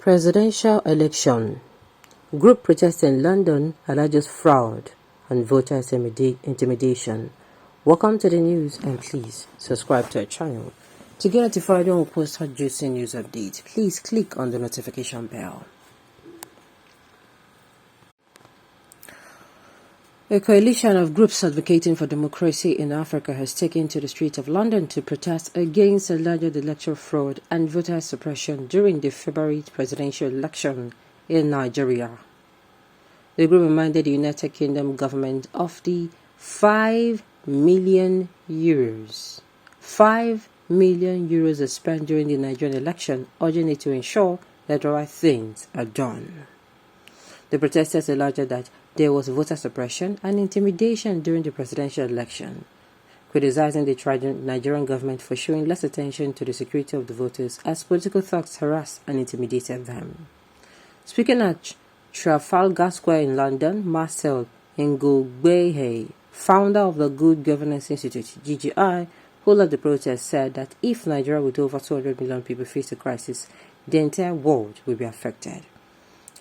Presidential election. Group protests in London alleges fraud and voter intimidation. Welcome to the news, and please subscribe to our channel. To get notified when we post hot juicy news updates, please click on the notification bell. A coalition of groups advocating for democracy in Africa has taken to the streets of London to protest against alleged electoral fraud and voter suppression during the February presidential election in Nigeria. The group reminded the United Kingdom government of the €5 million is spent during the Nigerian election, urging it to ensure that the right things are done. The protesters alleged that there was voter suppression and intimidation during the presidential election, criticizing the Nigerian government for showing less attention to the security of the voters as political thugs harassed and intimidated them. Speaking at Trafalgar Square in London, Marcel Ngogbehe, founder of the Good Governance Institute (GGI), who led the protest, said that if Nigeria with over 200 million people face a crisis, the entire world will be affected.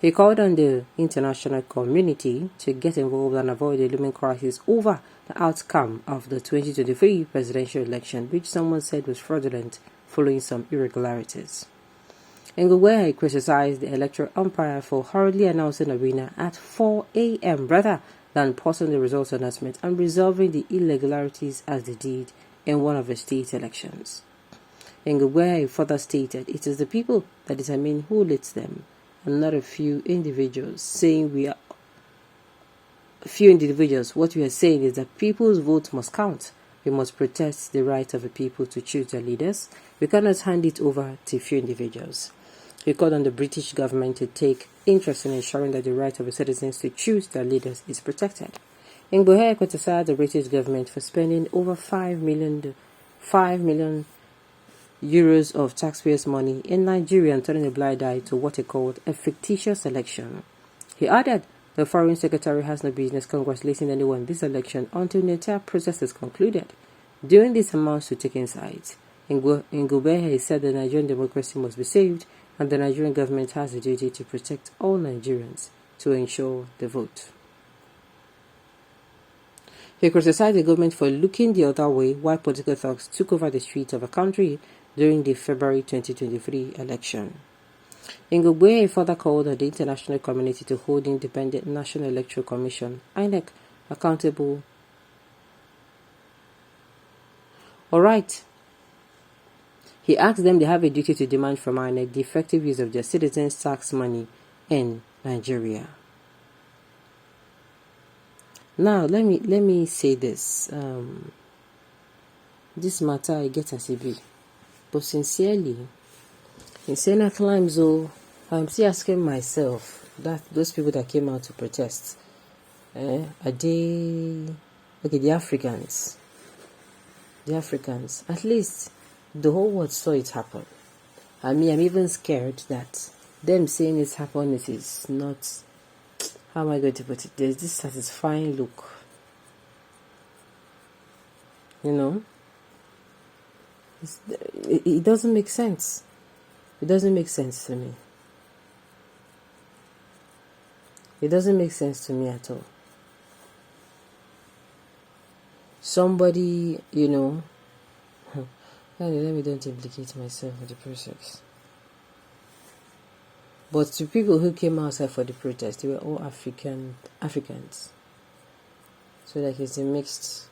He called on the international community to get involved and avoid a looming crisis over the outcome of the 2023 presidential election, which someone said was fraudulent following some irregularities. Ngogbehe criticized the electoral umpire for hurriedly announcing a winner at 4 a.m. rather than posting the results announcement and resolving the irregularities as they did in one of the state elections. Ngogbehe further stated it is the people that determine who leads them, and not a few individuals, saying what we are saying is that people's vote must count. We must protect the right of the people to choose their leaders. We cannot hand it over to a few individuals. He called on the British government to take interest in ensuring that the right of the citizens to choose their leaders is protected. Ngogbehe criticized the British government for spending over €5 million of taxpayers' money in Nigeria and turning a blind eye to what he called a fictitious election. He added the Foreign Secretary has no business congratulating anyone in this election until the entire process is concluded. Doing this amounts to taking sides. Ngogbehe said the Nigerian democracy must be saved and the Nigerian government has a duty to protect all Nigerians to ensure the vote. He criticized the government for looking the other way while political thugs took over the streets of the country during the February 2023 election. Ngogbehe further called on the international community to hold the Independent National Electoral Commission (Inec) accountable. Alright. He asked them they have a duty to demand from Inec the effective use of their citizens' tax money in Nigeria. Now let me say this. This matter I get as a be. But sincerely, in Senate climbs, I'm still asking myself that those people that came out to protest, are they okay? The Africans, at least the whole world saw it happen. I mean, I'm even scared that them saying it's happened, it is not. How am I going to put it? There's this satisfying look, It doesn't make sense. It doesn't make sense to me. It doesn't make sense to me at all. Somebody, let me don't implicate myself with the process. But to people who came outside for the protest, they were all Africans. So like it's a mixed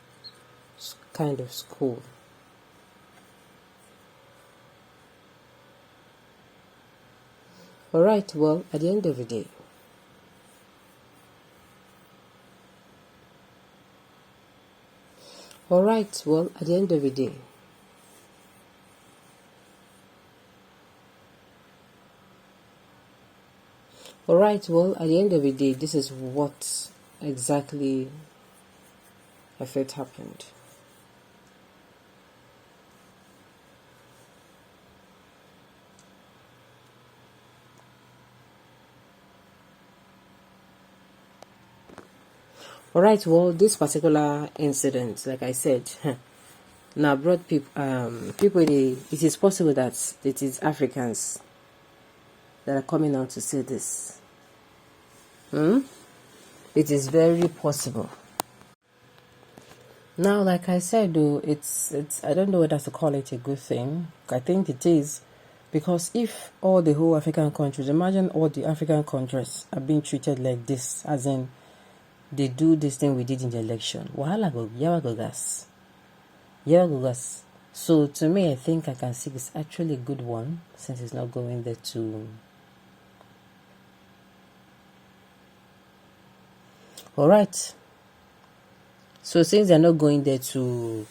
kind of school. Alright, well, at the end of the day, this is what exactly I felt happened. Alright, well, this particular incident, like I said, now brought people, it is possible that it is Africans that are coming out to say this. It is very possible. Now, like I said, though, it's I don't know whether to call it a good thing. I think it is, because if all the whole African countries, imagine all the African countries are being treated like this, as in they do this thing we did in the election. Wahala go, yawa go gas. So to me, I think I can see it's actually a good one, since it's not going there to. All right. So since they're not going there to,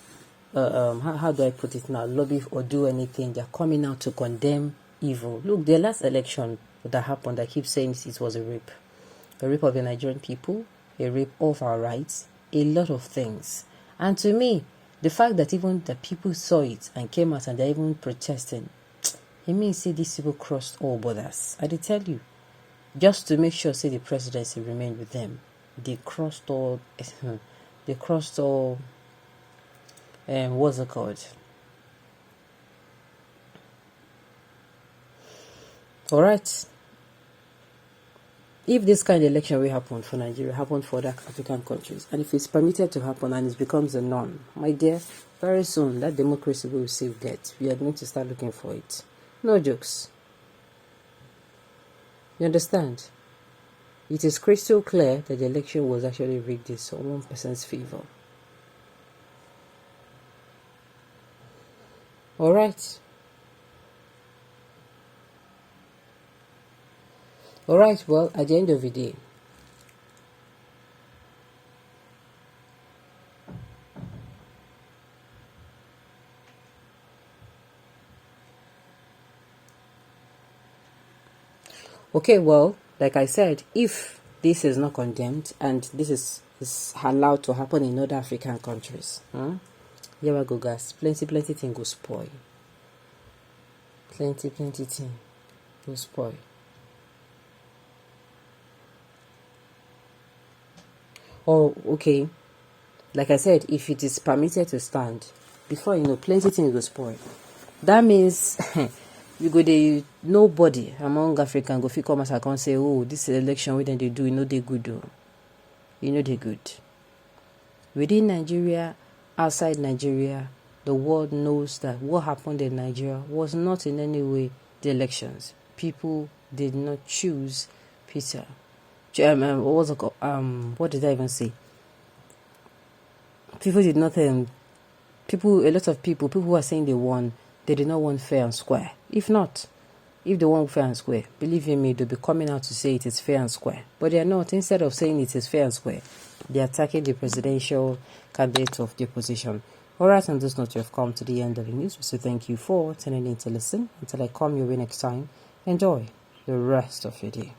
how do I put it now, lobby or do anything, they're coming out to condemn evil. Look, the last election that happened, I keep saying it was a rape of the Nigerian people, a rape of our rights, a lot of things. And to me, the fact that even the people saw it and came out and they're even protesting, it means say these people crossed all borders. I did tell you, just to make sure say the presidency remained with them, they crossed all. What's it called? All right. If this kind of election will happen for Nigeria, happen for other African countries, and if it's permitted to happen and it becomes a norm, my dear, very soon that democracy will receive death. We are going to start looking for it. No jokes. You understand? It is crystal clear that the election was actually rigged in one person's favor. All right. Well, at the end of the day, okay, well, like I said, if this is not condemned and this is allowed to happen in other African countries, yeah, go gas, plenty thing go spoil. Plenty thing go spoil. Oh, okay. Like I said, if it is permitted to stand, before you know, plenty things go spoil. That means you go there, nobody among African go fit come as I can say, oh, this election when they do, you know they good though. You know they good. Within Nigeria, outside Nigeria, the world knows that what happened in Nigeria was not in any way the elections. People did not choose Peter. What was it called? What did I even say? People did not. A lot of people who are saying they won, they did not want fair and square. If they want fair and square, believe in me, they'll be coming out to say it is fair and square. But they are not. Instead of saying it is fair and square, they are attacking the presidential candidate of the opposition. Alright, on this note, you have come to the end of the news. So thank you for tuning in to listen. Until I come your way next time, enjoy the rest of your day.